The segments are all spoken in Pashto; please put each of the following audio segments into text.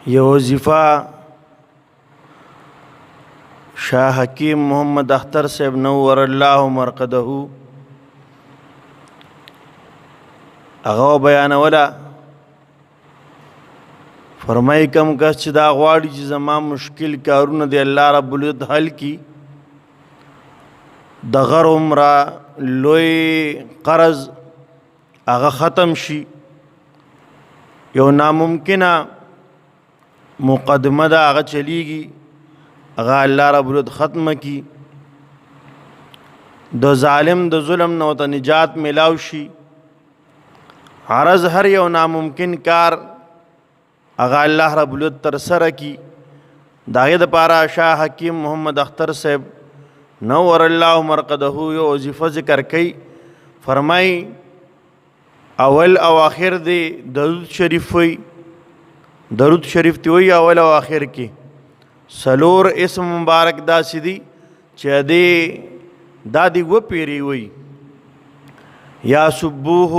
یو وظیفه شاه حکیم محمد اختر صاحب نور الله مرقده هغه بیانوله. فرمایي کوم کس چې دا غواړي چې زما مشکل کارونه دی الله رب العزت حل کی، د غر عمره لوی قرض هغه ختم شي، یو ناممکنه مقدمه ده هغه چلیږي، هغه الله رب العزت ختم کی، د ظالم د ظلم نه ورته نجات میلاو شي. عرض هر یو ناممکن کار هغه الله رب العزت تر سره کی. د هغې دپاره شاه حکیم محمد اختر صاحب نور الله مرقده یو وظیفه ذکر کوي. فرمایي اول او آخر دی درود شریف وی، درود شریف تی وی اول او آخر کې. سلور اسم مبارک داسې دي چې دا دی وپیری وی، یا سبوح،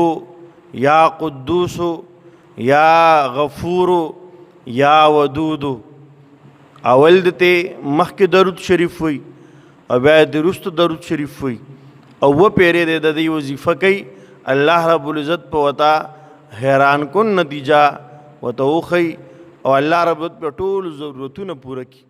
یا قدوس، یا غفور، یا ودود. اول دته مخکې درود شریف وی او بیا د وروسته درود شریف وی او وپیری دی د دې وظیفه کوي. الله رب العزت په وتا حیران کن نتیجه وته وخی او الله رب العزت په ټول ضرورتونه پوره کړي.